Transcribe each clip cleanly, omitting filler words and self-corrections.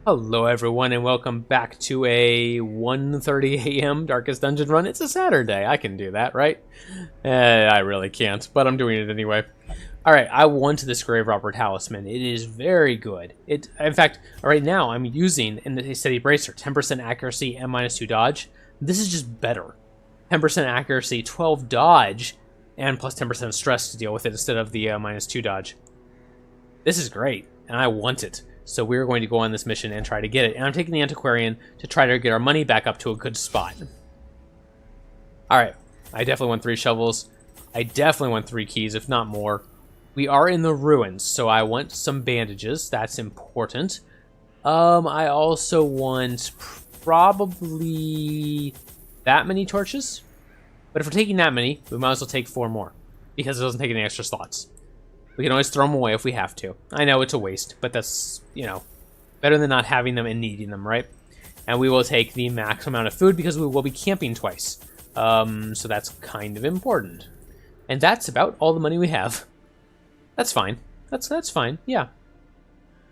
Hello everyone and welcome back to a 1:30 a.m. Darkest Dungeon run. It's a Saturday. I can do that, right? I really can't, but I'm doing it anyway. Alright, I want this Grave Robber Talisman. It is very good. In fact, right now I'm using a Steady Bracer, 10% accuracy and -2 dodge. This is just better. 10% accuracy, 12 dodge, and plus 10% stress to deal with it instead of the -2 dodge. This is great, and I want it. So we're going to go on this mission and try to get it. And I'm taking the Antiquarian to try to get our money back up to a good spot. Alright, I definitely want 3 shovels. I definitely want 3 keys, if not more. We are in the ruins, so I want some bandages. That's important. I also want probably that many torches. But if we're taking that many, we might as well take 4 more. Because it doesn't take any extra slots. We can always throw them away if we have to. I know it's a waste, but that's, you know, better than not having them and needing them, right? And we will take the max amount of food because we will be camping twice. So that's kind of important. And that's about all the money we have. That's fine. That's fine, yeah.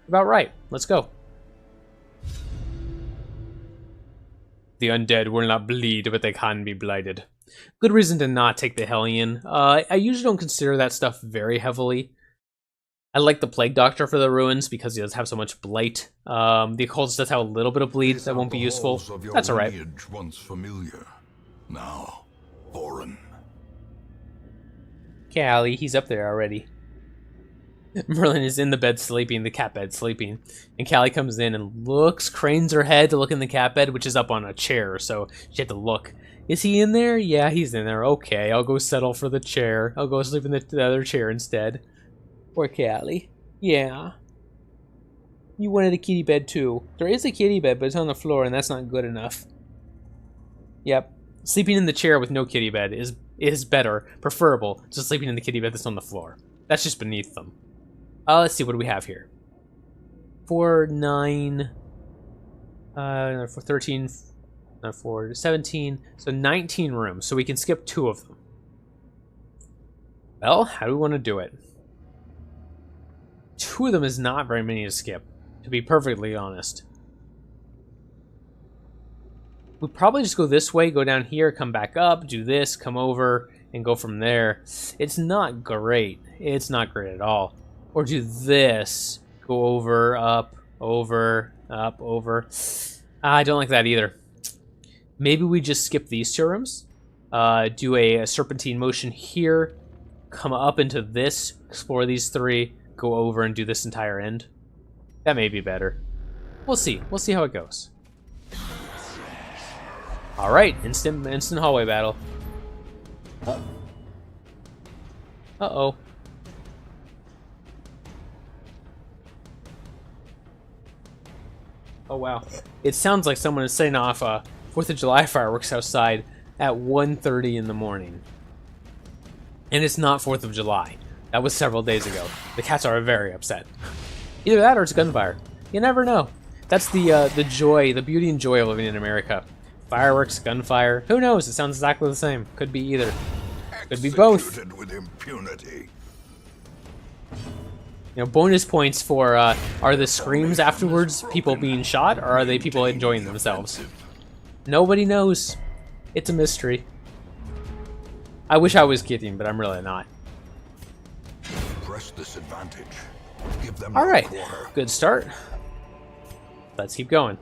About right. Let's go. The undead will not bleed, but they can be blighted. Good reason to not take the Hellion. I usually don't consider that stuff very heavily. I like the Plague Doctor for the ruins because he does have so much blight. The Occultist does have a little bit of bleed that won't be useful. That's alright. Once familiar, now foreign. Callie, he's up there already. Merlin is in the bed sleeping, the cat bed sleeping. And Callie comes in and cranes her head to look in the cat bed, which is up on a chair, so she had to look. Is he in there? Yeah, he's in there. Okay, I'll go settle for the chair. I'll go sleep in the other chair instead. Poor Callie. Yeah. You wanted a kitty bed too. There is a kitty bed, but it's on the floor, and that's not good enough. Yep. Sleeping in the chair with no kitty bed is better, preferable, to sleeping in the kitty bed that's on the floor. That's just beneath them. Let's see, what do we have here? 4, 9, 13, 4, 17, so 19 rooms, so we can skip 2 of them. Well, how do we want to do it? 2 of them is not very many to skip, to be perfectly honest. We'd probably just go this way, go down here, come back up, do this, come over, and go from there. It's not great. It's not great at all. Or do this, go over, up, over, up, over. I don't like that either. Maybe we just skip these 2 rooms, do a serpentine motion here, come up into this, explore these 3, go over and do this entire end. That may be better. We'll see. We'll see how it goes. All right, instant hallway battle. Uh-oh. Oh wow. It sounds like someone is setting off 4th of July fireworks outside at 1:30 in the morning. And it's not 4th of July. That was several days ago. The cats are very upset. Either that or it's gunfire. You never know. That's the joy, the beauty and joy of living in America. Fireworks, gunfire. Who knows? It sounds exactly the same. Could be either. Could be both. With impunity. You know, bonus points for are the screams afterwards people being shot, or are they people enjoying themselves? Nobody knows. It's a mystery. I wish I was kidding, but I'm really not. Press this advantage. Give them all right, quarter. Good start. Let's keep going.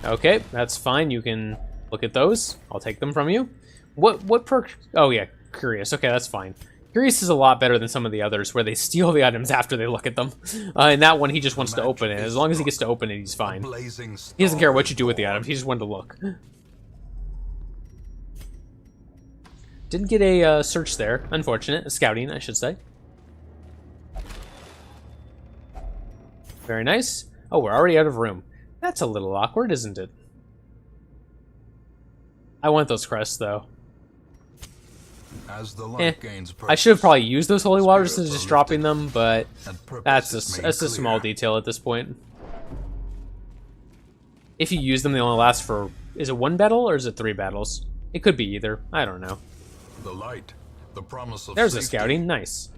Okay, that's fine. You can look at those. I'll take them from you. What perk? Oh yeah, curious. Okay, that's fine. Curious is a lot better than some of the others where they steal the items after they look at them. In that one, he just wants to open it. As long as he gets to open it, he's fine. He doesn't care what you do with the items. He just wanted to look. Didn't get a search there. Unfortunate. A scouting, I should say. Very nice. Oh, we're already out of room. That's a little awkward, isn't it? I want those crests, though. As the light gains I should have probably used those holy waters instead of just dropping them, but that's a small detail at this point. If you use them, they only last for... Is it 1 battle, or is it 3 battles? It could be either. I don't know. The light, the promise of There's safety. a scouting. Nice.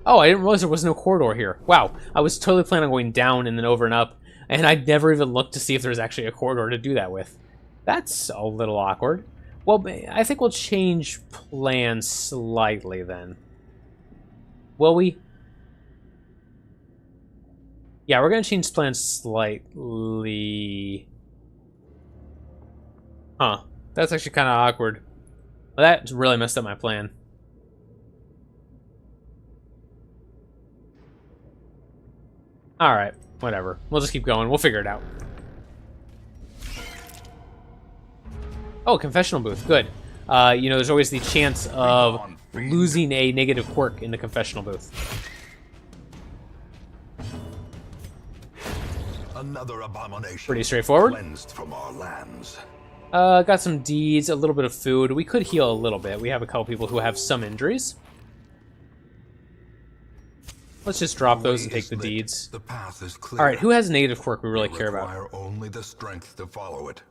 Oh, I didn't realize there was no corridor here. Wow, I was totally planning on going down and then over and up, and I never even looked to see if there was actually a corridor to do that with. That's a little awkward. Well, I think we'll change plans slightly then. Will we? Yeah, we're going to change plans slightly. Huh. That's actually kind of awkward. Well, that really messed up my plan. Alright, whatever. We'll just keep going. We'll figure it out. Oh, confessional booth. Good. You know, there's always the chance of losing a negative quirk in the confessional booth. Another abomination. Pretty straightforward. Cleansed from our lands. Got some deeds, a little bit of food. We could heal a little bit. We have a couple people who have some injuries. Let's just drop those and take the deeds. The path is clear. All right, who has a negative quirk we really care about? Require only the strength to follow it.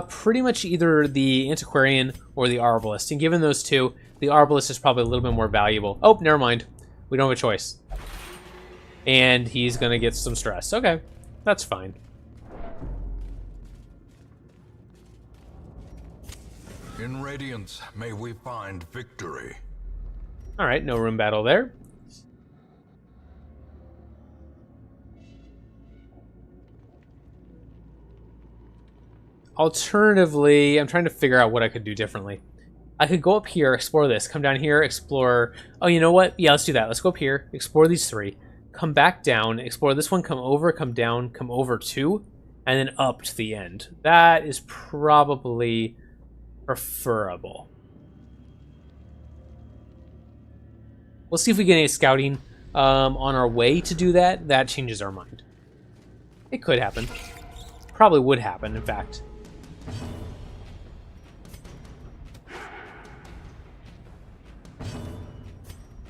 Pretty much either the antiquarian or the arbalist. And given those two, the arbalist is probably a little bit more valuable. Oh, never mind. We don't have a choice. And he's gonna get some stress. Okay, that's fine. In Radiance, may we find victory. All right, no room battle there. Alternatively, I'm trying to figure out what I could do differently. I could go up here, explore this, come down here, explore... Oh, you know what? Yeah, let's do that. Let's go up here, explore these three, come back down, explore this one, come over, come down, come over two, and then up to the end. That is probably preferable. We'll see if we get any scouting on our way to do that. That changes our mind. It could happen. Probably would happen, in fact.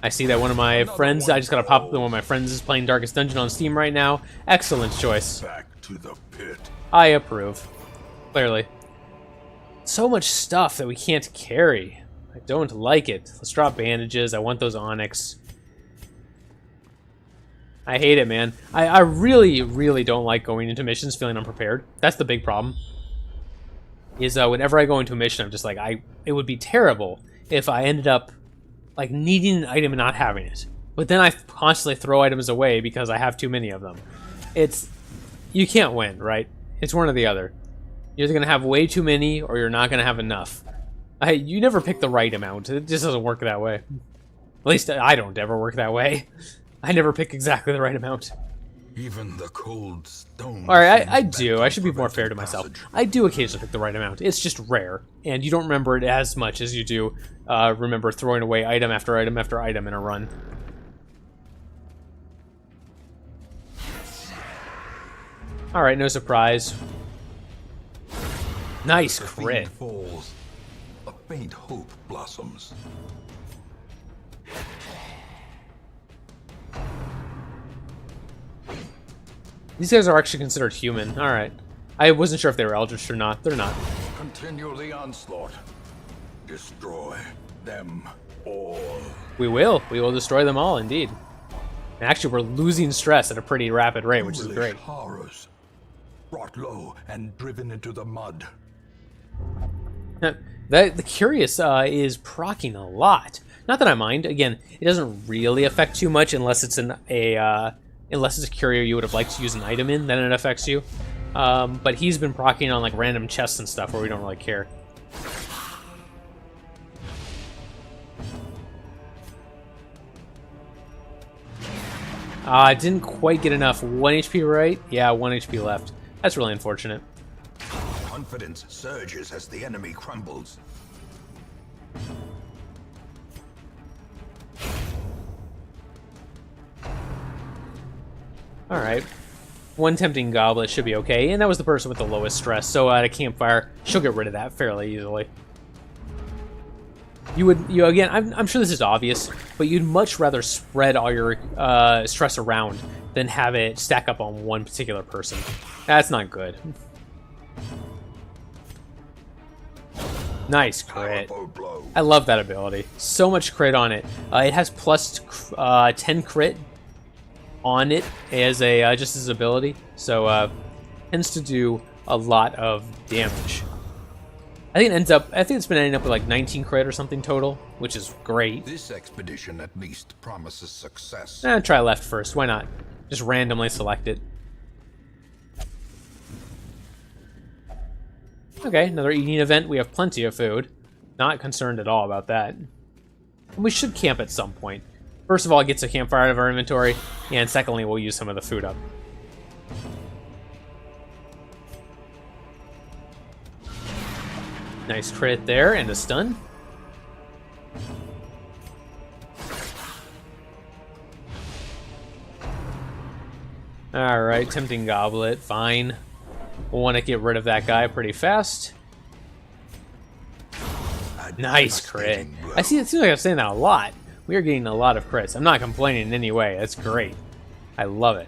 I see that one of my friends, I just gotta pop up that one of my friends is playing Darkest Dungeon on Steam right now. Excellent choice. Back to the pit. I approve. Clearly. So much stuff that we can't carry. I don't like it. Let's drop bandages. I want those onyx. I hate it, man. I really, really don't like going into missions feeling unprepared. That's the big problem. Is whenever I go into a mission, I'm just like, it would be terrible if I ended up like needing an item and not having it. But then I constantly throw items away because I have too many of them. You can't win, right? It's one or the other. You're either going to have way too many or you're not going to have enough. You never pick the right amount. It just doesn't work that way. At least I don't ever work that way. I never pick exactly the right amount. Even the cold stone. Alright, I do. I should be more fair to myself. I do occasionally pick the right amount. It's just rare. And you don't remember it as much as you do remember throwing away item after item after item in a run. Alright, no surprise. Nice crit. Falls. A faint hope blossoms. These guys are actually considered human. Alright. I wasn't sure if they were eldritch or not. They're not. Continue the onslaught. Destroy them all. We will. We will destroy them all, indeed. And actually, we're losing stress at a pretty rapid rate, which is great. Horrors. Brought low and driven into the mud. The Curious is proccing a lot. Not that I mind. Again, it doesn't really affect too much unless it's unless it's a curio you would have liked to use an item in, then it affects you. But he's been proccing on like random chests and stuff where we don't really care. I didn't quite get enough. 1 HP, right? Yeah, 1 HP left. That's really unfortunate. Confidence surges as the enemy crumbles. Alright. One tempting goblet should be okay, and that was the person with the lowest stress, so at a campfire, she'll get rid of that fairly easily. Again, I'm sure this is obvious, but you'd much rather spread all your stress around than have it stack up on one particular person. That's not good. Nice crit. Powerful blow. I love that ability. So much crit on it. It has plus 10 crit on it as a just as ability, so tends to do a lot of damage. I think it's been ending up with like 19 crit or something total, which is great. This expedition at least promises success. Try left first. Why not? Just randomly select it. Okay, another eating event. We have plenty of food. Not concerned at all about that. And we should camp at some point. First of all, it gets a campfire out of our inventory, and secondly, we'll use some of the food up. Nice crit there, and a stun. Alright, tempting goblet, fine. We'll want to get rid of that guy pretty fast. Nice crit. I see, it seems like I'm saying that a lot. We are getting a lot of crits. I'm not complaining in any way. That's great. I love it.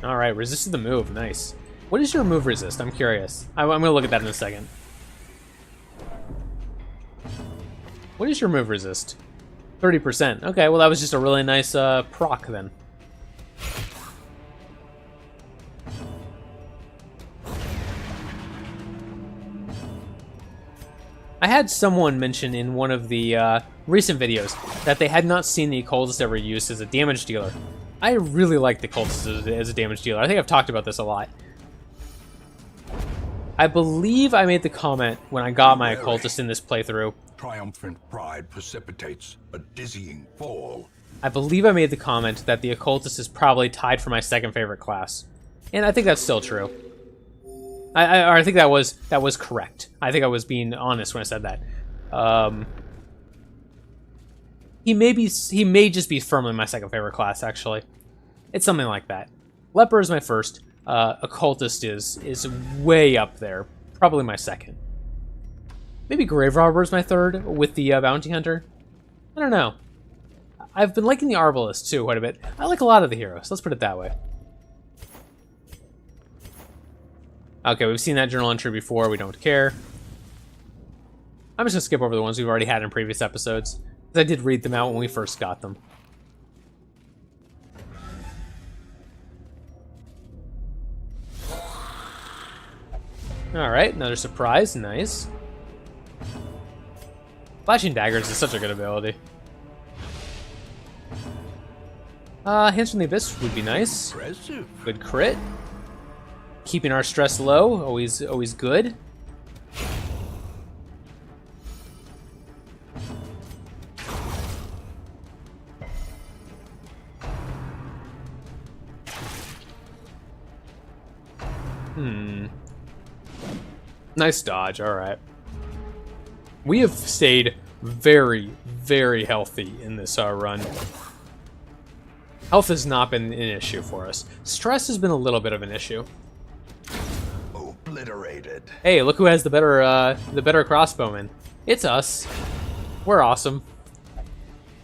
Alright, resisted the move. Nice. What does your move resist? I'm curious. I'm going to look at that in a second. What does your move resist? 30%. Okay, well that was just a really nice proc then. I had someone mention in one of the recent videos that they had not seen the occultist ever used as a damage dealer. I really like the cultist as a damage dealer. I think I've talked about this a lot. I believe I made the comment when I got my occultist in this playthrough. Triumphant pride precipitates a dizzying fall. I believe I made the comment that the occultist is probably tied for my second favorite class. And I think that's still true. I think that was correct. I think I was being honest when I said that. He may just be firmly my second favorite class, actually. It's something like that. Leper is my first. Occultist is way up there. Probably my second. Maybe Grave Robber is my third with the Bounty Hunter. I don't know. I've been liking the Arbalist too quite a bit. I like a lot of the heroes. Let's put it that way. Okay, we've seen that journal entry before. We don't care. I'm just going to skip over the ones we've already had in previous episodes, because I did read them out when we first got them. Alright, another surprise. Nice. Flashing Daggers is such a good ability. Hands from the Abyss would be nice. Impressive. Good crit. Keeping our stress low, always good. Nice dodge, alright. We have stayed very, very healthy in this run. Health has not been an issue for us. Stress has been a little bit of an issue. Obliterated. Hey, look who has the better crossbowman. It's us. We're awesome.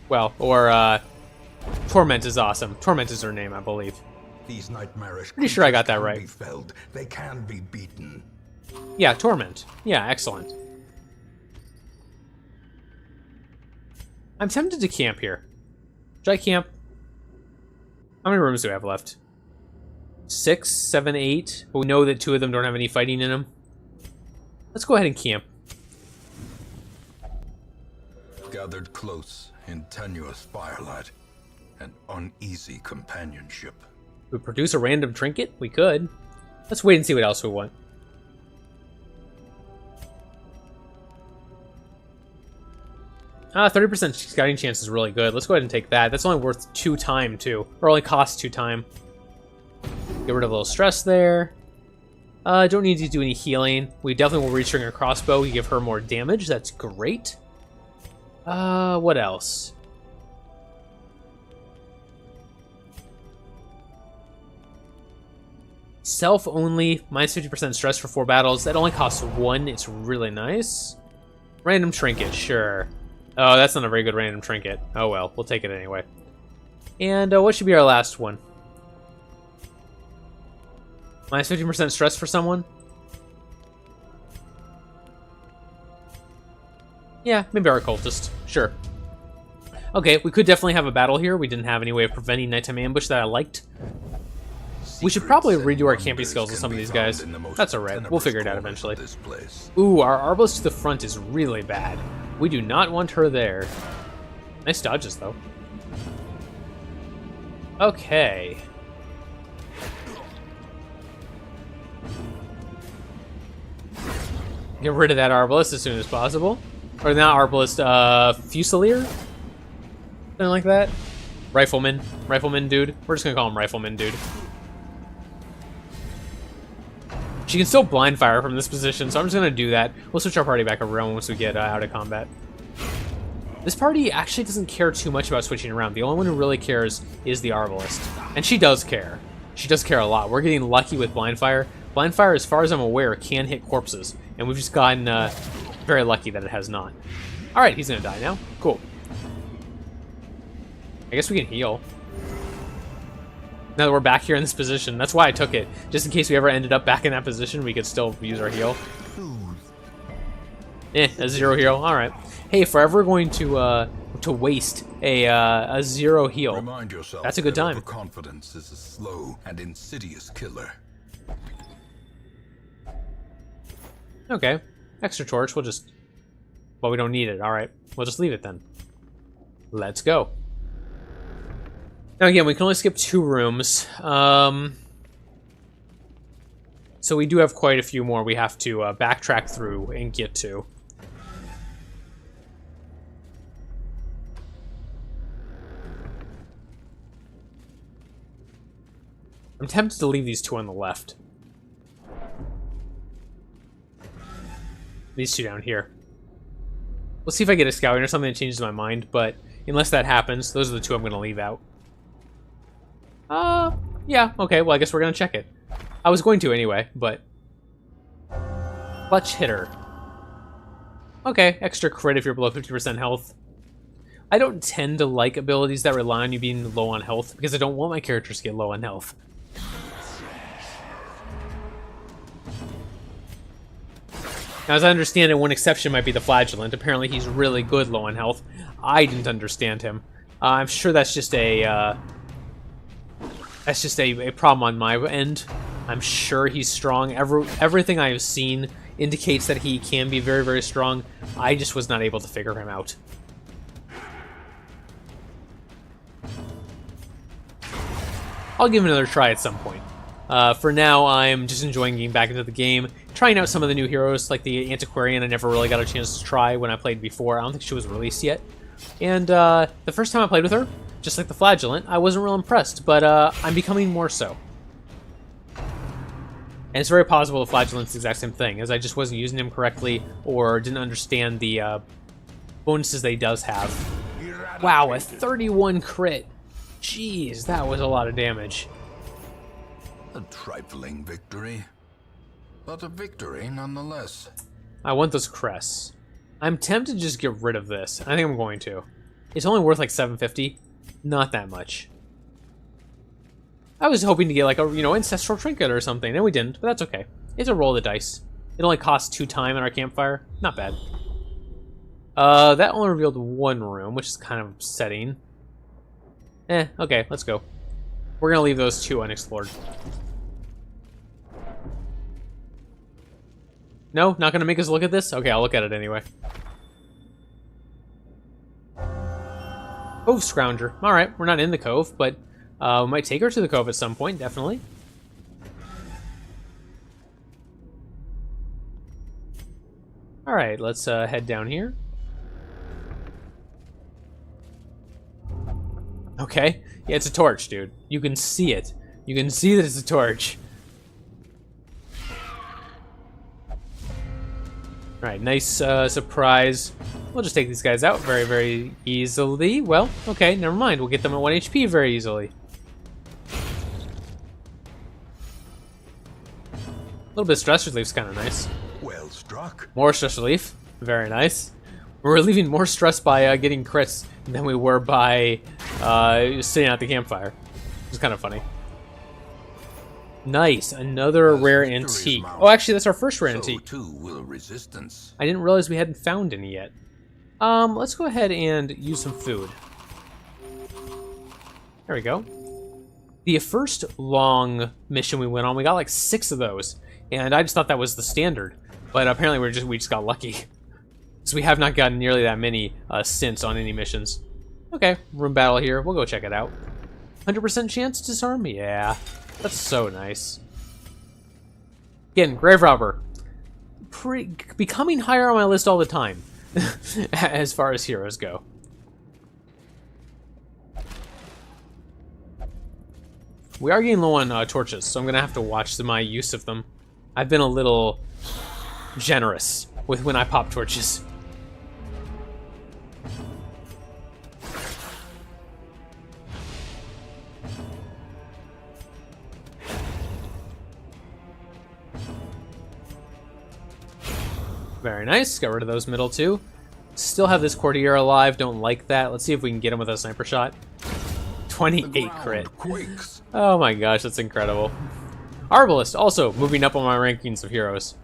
Well, or Torment is awesome. Torment is her name, I believe. These nightmarish Pretty sure I got that creatures right. can be felled. They can be beaten. Yeah, Torment. Yeah, excellent. I'm tempted to camp here. Should I camp? How many rooms do we have left? 6, 7, 8. But we know that 2 of them don't have any fighting in them. Let's go ahead and camp. Gathered close in tenuous firelight and uneasy companionship. We produce a random trinket? We could. Let's wait and see what else we want. 30% scouting chance is really good. Let's go ahead and take that. That's only worth 2 time, too. Or only costs 2 time. Get rid of a little stress there. Don't need to do any healing. We definitely will restring our crossbow. We give her more damage. That's great. What else? Self only, minus 50% stress for 4 battles. That only costs 1. It's really nice. Random trinket, sure. Oh, that's not a very good random trinket. Oh well, we'll take it anyway. And what should be our last one? Minus 15% stress for someone? Yeah, maybe our cultist. Sure. Okay, we could definitely have a battle here. We didn't have any way of preventing nighttime ambush that I liked. We should probably redo our camping skills with some of these guys. That's alright. We'll figure it out eventually. Ooh, our arbalist to the front is really bad. We do not want her there. Nice dodges, though. Okay. Get rid of that arbalist as soon as possible. Or not arbalist, fusilier? Something like that. Rifleman. Rifleman dude. We're just gonna call him Rifleman dude. She can still blind fire from this position, so I'm just gonna do that. We'll switch our party back around once we get out of combat. This party actually doesn't care too much about switching around. The only one who really cares is the arbalist. And she does care. She does care a lot. We're getting lucky with blind fire. Blind fire, as far as I'm aware, can hit corpses. And we've just gotten very lucky that it has not. Alright, he's gonna die now. Cool. I guess we can heal. Now that we're back here in this position. That's why I took it. Just in case we ever ended up back in that position, we could still use our heal. A 0 heal. Alright. Hey, if we're ever going to waste a 0 heal, that's a good time. Confidence is a slow and insidious killer. Okay. Extra torch. We'll just... Well, we don't need it. Alright. We'll just leave it then. Let's go. Now again, we can only skip 2 rooms. So we do have quite a few more we have to backtrack through and get to. I'm tempted to leave these 2 on the left. These 2 down here. We'll see if I get a scouting or something that changes my mind, but unless that happens, those are the 2 I'm going to leave out. Yeah, okay, well I guess we're going to check it. I was going to anyway, but... Clutch hitter. Okay, extra crit if you're below 50% health. I don't tend to like abilities that rely on you being low on health, because I don't want my characters to get low on health. Now, as I understand it, one exception might be the Flagellant. Apparently, he's really good low on health. I didn't understand him. I'm sure that's just a problem on my end. I'm sure he's strong. Everything I have seen indicates that he can be very, very strong. I just was not able to figure him out. I'll give him another try at some point. For now, I'm just enjoying getting back into the game, trying out some of the new heroes, like the Antiquarian. I never really got a chance to try when I played before. I don't think she was released yet. And the first time I played with her, just like the Flagellant, I wasn't real impressed, but I'm becoming more so. And it's very possible the Flagellant's the exact same thing, as I just wasn't using him correctly or didn't understand the bonuses that he does have. Wow, a 31 crit. Jeez, that was a lot of damage. A trifling victory, but a victory nonetheless. I want those crests. I'm tempted to just get rid of this. I think I'm going to. It's only worth like 750. Not that much. I was hoping to get like a, ancestral trinket or something, and we didn't, but that's okay. It's a roll of the dice. It only costs 2 time in our campfire. Not bad. That only revealed 1 room, which is kind of upsetting. Okay, let's go. We're gonna leave those 2 unexplored. No? Not gonna make us look at this? Okay, I'll look at it anyway. Cove Scrounger. Alright, we're not in the cove, but we might take her to the cove at some point, definitely. Alright, let's head down here. Okay. Yeah, it's a torch, dude. You can see it. You can see that it's a torch. Alright, nice surprise. We'll just take these guys out very, very easily. Well, okay, never mind. We'll get them at 1 HP very easily. A little bit of stress relief is kind of nice. Well struck. More stress relief. Very nice. We're relieving more stress by getting crits than we were by sitting at the campfire. It's kind of funny. Nice, another rare antique. Oh, actually, that's our first rare antique. Too will resistance. I didn't realize we hadn't found any yet. Let's go ahead and use some food. There we go. The first long mission we went on, we got like 6 of those, and I just thought that was the standard. But apparently we just got lucky. So we have not gotten nearly that many since on any missions. Okay, room battle here. We'll go check it out. 100% chance to disarm? Yeah, that's so nice. Again, Grave Robber. Becoming higher on my list all the time, as far as heroes go. We are getting low on torches, so I'm going to have to watch my use of them. I've been a little generous with when I pop torches. Very nice. Got rid of those middle two. Still have this courtier alive. Don't like that. Let's see if we can get him with a sniper shot. 28 crit. Quakes. Oh my gosh, that's incredible. Arbalist, also moving up on my rankings of heroes.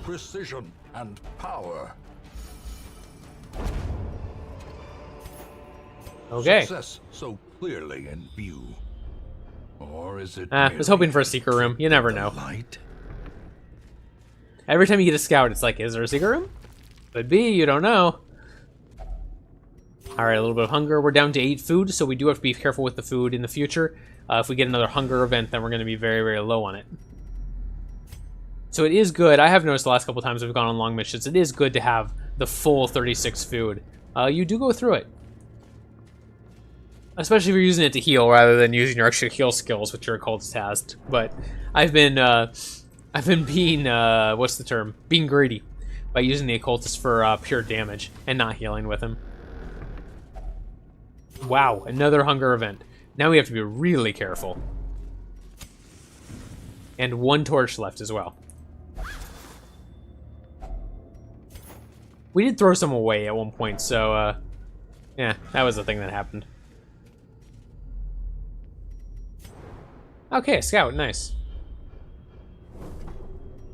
Precision and power. Okay. Success so clearly in view. Or is it I was hoping for a secret room. You never know. light? Every time you get a scout, it's like, is there a secret room? Could be, you don't know. Alright, a little bit of hunger. We're down to 8 food, so we do have to be careful with the food in the future. If we get another hunger event, then we're going to be very, very low on it. So it is good. I have noticed the last couple times we've gone on long missions, it is good to have the full 36 food. You do go through it. Especially if you're using it to heal rather than using your extra heal skills, which your occultist has. But I've been being, what's the term? Being greedy by using the occultist for pure damage and not healing with him. Wow, another hunger event. Now we have to be really careful. And 1 torch left as well. We did throw some away at one point, so, yeah, that was the thing that happened. Okay, scout, nice.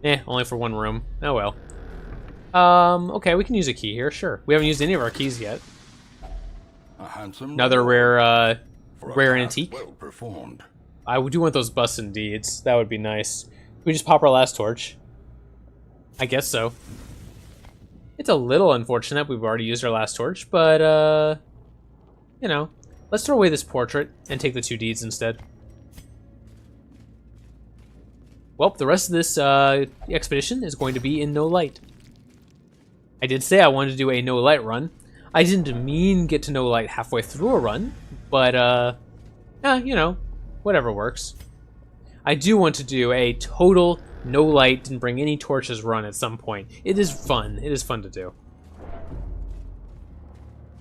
Only for 1 room. Oh well. Okay, we can use a key here, sure. We haven't used any of our keys yet. Another rare, rare antique. Well performed. I do want those busts and deeds. That would be nice. We just pop our last torch. I guess so. It's a little unfortunate we've already used our last torch, but, you know. Let's throw away this portrait and take the 2 deeds instead. Well, the rest of this expedition is going to be in no light. I did say I wanted to do a no light run. I didn't mean get to no light halfway through a run, but, you know, whatever works. I do want to do a total no light, didn't bring any torches run at some point. It is fun. It is fun to do.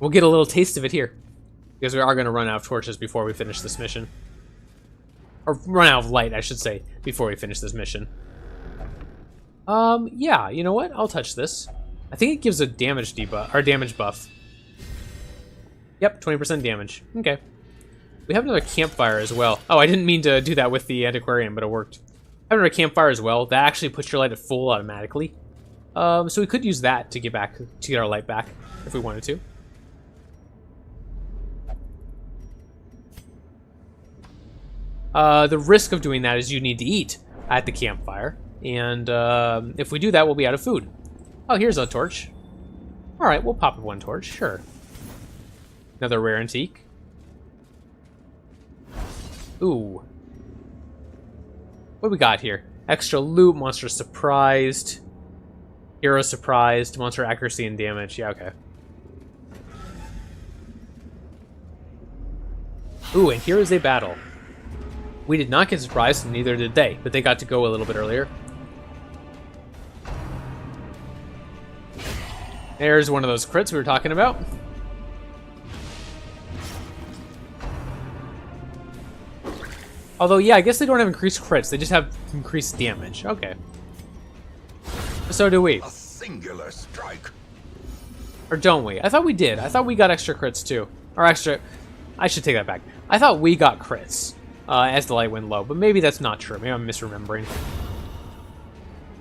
We'll get a little taste of it here, because we are going to run out of torches before we finish this mission. Or run out of light, I should say, before we finish this mission. Yeah, you know what? I'll touch this. I think it gives a damage debuff, or damage buff. Yep, 20% damage. Okay. We have another campfire as well. Oh, I didn't mean to do that with the antiquarian, but it worked. I have another campfire as well. That actually puts your light at full automatically. So we could use that to get our light back if we wanted to. The risk of doing that is you need to eat at the campfire, and if we do that, we'll be out of food. Oh, here's a torch. All right, we'll pop 1 torch, sure. Another rare antique. Ooh. What do we got here? Extra loot, monster surprised, hero surprised, monster accuracy and damage. Yeah, okay. Ooh, and here is a battle. We did not get surprised, and neither did they, but they got to go a little bit earlier. There's one of those crits we were talking about. Although, yeah, I guess they don't have increased crits. They just have increased damage. Okay. So do we. A singular strike. Or don't we? I thought we did. I thought we got extra crits, too. Or extra... I should take that back. I thought we got crits as the light went low, but maybe that's not true. Maybe I'm misremembering.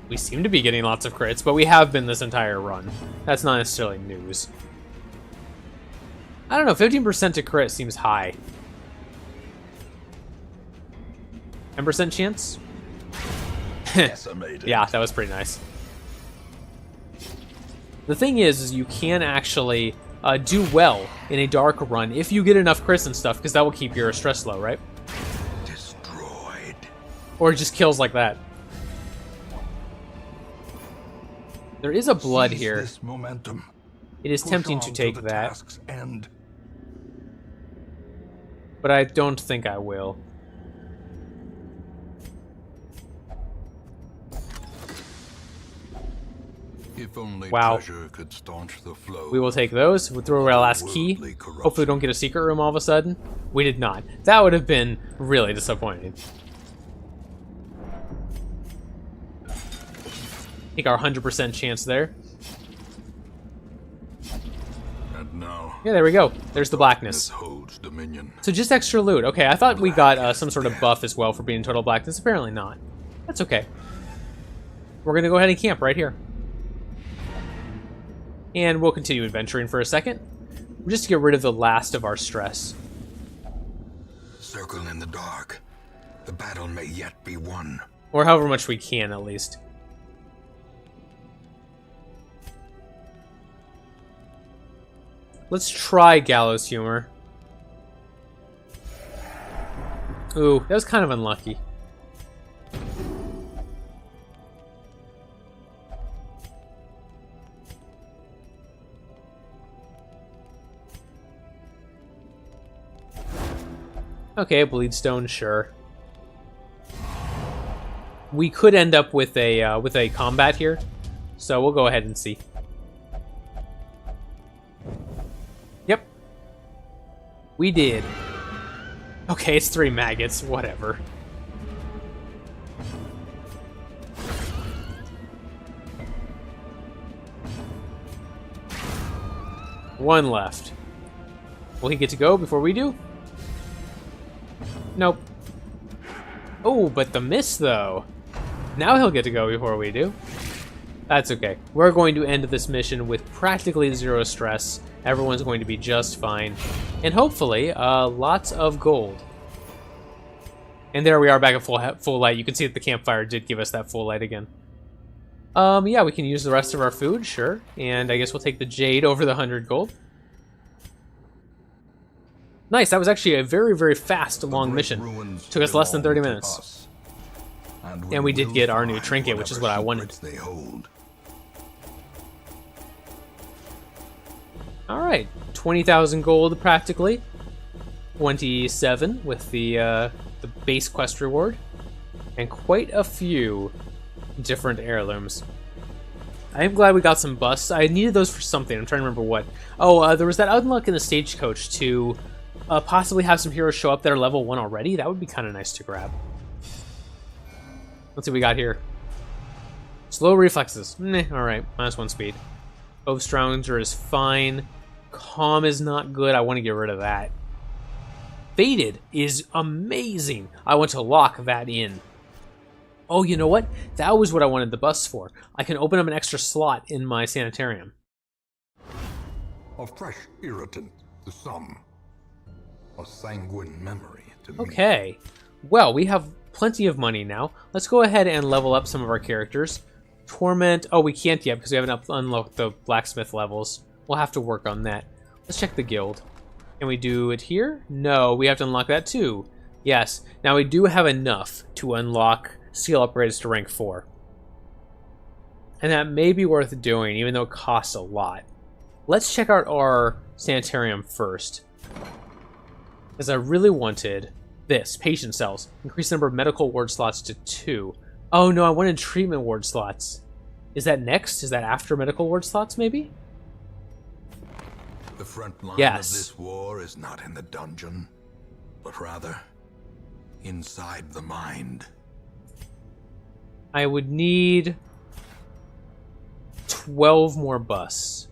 We seem to be getting lots of crits, but we have been this entire run. That's not necessarily news. I don't know, 15% to crit seems high. 10% chance? Yeah, that was pretty nice. The thing is you can actually do well in a dark run if you get enough crits and stuff, because that will keep your stress low, right? Destroyed. Or just kills like that. There is a blood Seize here. this momentum. It is Push tempting on to to take the that, task's end. but I don't think I will. If only Wow. treasure could staunch the flow. We will take those. We'll throw away our last key. Worldly corruption. Hopefully we don't get a secret room all of a sudden. We did not. That would have been really disappointing. Take our 100% chance there. And now, Yeah, there we go. There's the this blackness. holds dominion. So just extra loot. Okay, I thought we got some sort of buff as well for being total blackness. Apparently not. That's okay. We're going to go ahead and camp right here. And we'll continue adventuring for a second, just to get rid of the last of our stress. Circle in the dark. The battle may yet be won. Or however much we can, at least. Let's try gallows humor. Ooh, that was kind of unlucky. Okay, bleedstone, sure. We could end up with a combat here, so we'll go ahead and see. Yep, we did. Okay, it's 3 maggots, whatever. One left. Will he get to go before we do? Nope. Oh, but the miss, though. Now he'll get to go before we do. That's okay. We're going to end this mission with practically 0 stress. Everyone's going to be just fine. And hopefully, lots of gold. And there we are back at full light. You can see that the campfire did give us that full light again. Yeah, we can use the rest of our food, sure. And I guess we'll take the jade over the 100 gold. Nice, that was actually a very, very fast, long mission. Took us less than 30 minutes. And we did get our new trinket, which is what I wanted. Alright, 20,000 gold practically. 27 with the base quest reward. And quite a few different heirlooms. I am glad we got some busts. I needed those for something. I'm trying to remember what. Oh, there was that unlock in the stagecoach to possibly have some heroes show up that are level 1 already. That would be kind of nice to grab. Let's see what we got here. Slow reflexes. Meh, alright. -1 speed. Overstronger is fine. Calm is not good. I want to get rid of that. Faded is amazing. I want to lock that in. Oh, you know what? That was what I wanted the busts for. I can open up an extra slot in my sanitarium. A fresh irritant to some. A sanguine memory to me. Okay. Well, we have plenty of money now. Let's go ahead and level up some of our characters. Torment. Oh, we can't yet because we haven't unlocked the blacksmith levels. We'll have to work on that. Let's check the guild. Can we do it here? No, we have to unlock that too. Yes. Now we do have enough to unlock skill upgrades to rank 4. And that may be worth doing, even though it costs a lot. Let's check out our sanitarium first. Because I really wanted this, patient cells. Increase the number of medical ward slots to 2. Oh no, I wanted treatment ward slots. Is that next? Is that after medical ward slots, maybe? The front line Yes. of this war is not in the dungeon, but rather inside the mind. I would need 12 more busts.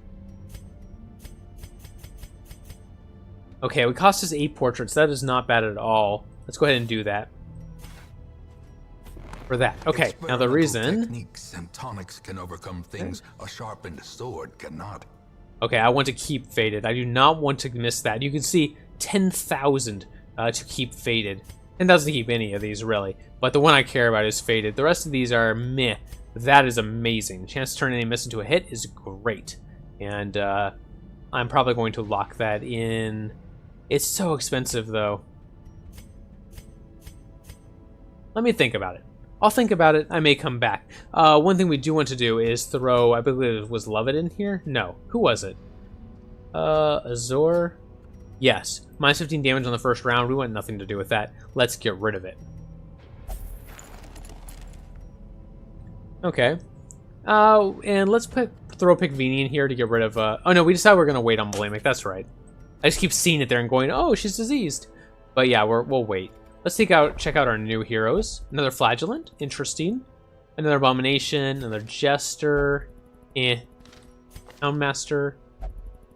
Okay, it cost us 8 portraits. That is not bad at all. Let's go ahead and do that. For that. Okay, now the reason... Techniques and tonics can overcome things a sharpened sword cannot. Okay, I want to keep Faded. I do not want to miss that. You can see 10,000 to keep Faded. 10,000 to keep any of these, really. But the one I care about is Faded. The rest of these are meh. That is amazing. Chance to turn any miss into a hit is great. And I'm probably going to lock that in. It's so expensive, though. Let me think about it. I'll think about it. I may come back. One thing we do want to do is throw... I believe it was Lovett in here? No. Who was it? Azor? Yes. Minus 15 damage on the first round. We want nothing to do with that. Let's get rid of it. Okay. And let's throw Picvini in here to get rid of... Oh, no, we decided we're going to wait on Bulimic. That's right. I just keep seeing it there and going, oh, she's diseased. But yeah, we'll wait. Let's check out our new heroes. Another Flagellant. Interesting. Another Abomination. Another Jester. Houndmaster.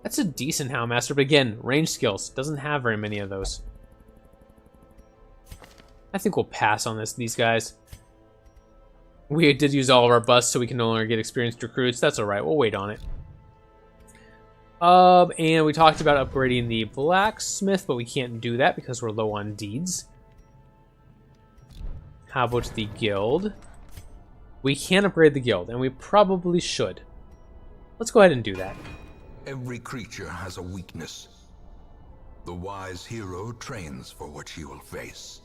That's a decent Houndmaster, but again, range skills. Doesn't have very many of those. I think we'll pass on these guys. We did use all of our busts, so we can no longer get experienced recruits. That's alright, we'll wait on it. And we talked about upgrading the Blacksmith, but we can't do that because we're low on deeds. How about the Guild? We can upgrade the Guild, and we probably should. Let's go ahead and do that. Every creature has a weakness. The wise hero trains for what she will face.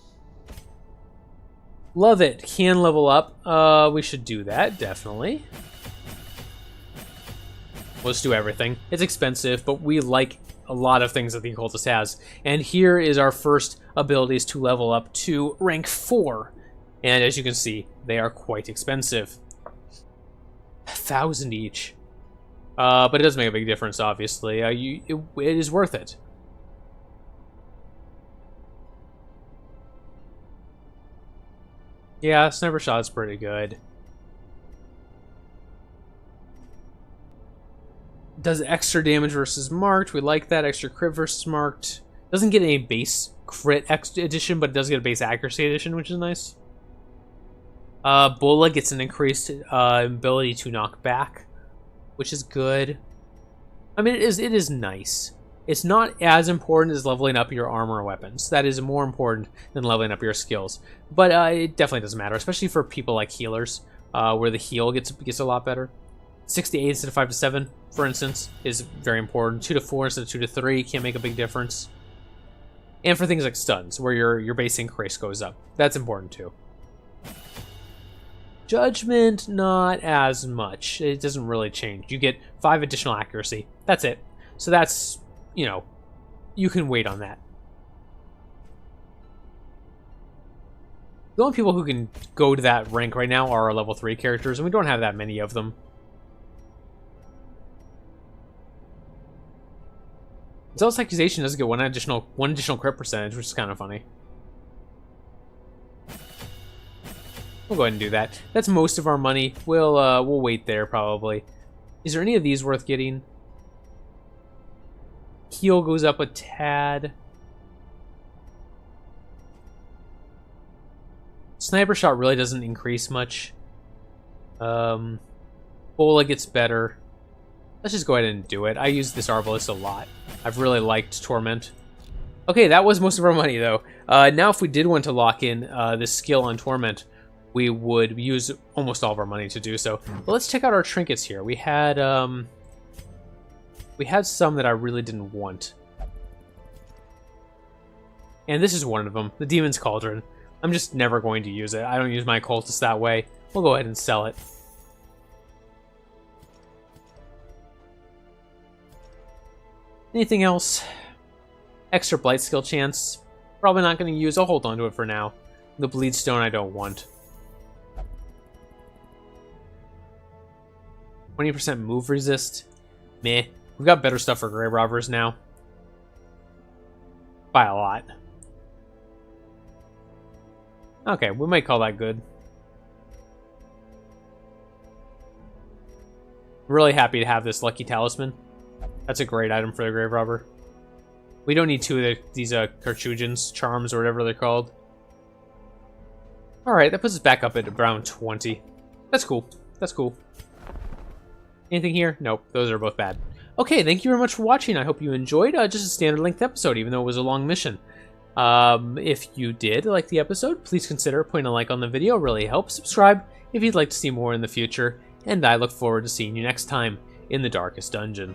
Love it. Can level up. We should do that, definitely. Let's do everything. It's expensive, but we like a lot of things that the Occultist has. And here is our first abilities to level up to rank 4. And as you can see, they are quite expensive. 1,000 each. But it does make a big difference, obviously. It is worth it. Yeah, Sniper Shot's pretty good. Does extra damage versus marked. We like that. Extra crit versus marked. Doesn't get a base crit addition, but it does get a base accuracy addition, which is nice. Bulla gets an increased ability to knock back, which is good. I mean, it is nice. It's not as important as leveling up your armor weapons. That is more important than leveling up your skills. But it definitely doesn't matter, especially for people like healers, where the heal gets a lot better. 6 to 8 instead of 5 to 7, for instance, is very important. 2 to 4 instead of 2 to 3 can make a big difference. And for things like stuns, where your base increase goes up. That's important too. Judgment, not as much. It doesn't really change. You get 5 additional accuracy. That's it. So that's, you know, you can wait on that. The only people who can go to that rank right now are our level 3 characters, and we don't have that many of them. Zealous Accusation does get one additional crit percentage, which is kind of funny. We'll go ahead and do that. That's most of our money. We'll wait there probably. Is there any of these worth getting? Heal goes up a tad. Sniper Shot really doesn't increase much. Bola gets better. Let's just go ahead and do it. I use this Arbalist a lot. I've really liked Torment. Okay, that was most of our money though. Now if we did want to lock in this skill on Torment, we would use almost all of our money to do so. But let's check out our trinkets here. We had some that I really didn't want. And this is one of them, the Demon's Cauldron. I'm just never going to use it. I don't use my cultists that way. We'll go ahead and sell it. Anything else? Extra Blight skill chance. Probably not going to use. I'll hold on to it for now. The Bleedstone I don't want. 20% move resist. Meh. We've got better stuff for Grave Robbers now. By a lot. Okay, we might call that good. Really happy to have this Lucky Talisman. That's a great item for the Grave Robber. We don't need two of these Carthusians, charms, or whatever they're called. Alright, that puts us back up at around 20. That's cool. That's cool. Anything here? Nope, those are both bad. Okay, thank you very much for watching. I hope you enjoyed just a standard length episode, even though it was a long mission. If you did like the episode, please consider putting a like on the video. It really helps. Subscribe if you'd like to see more in the future. And I look forward to seeing you next time in the Darkest Dungeon.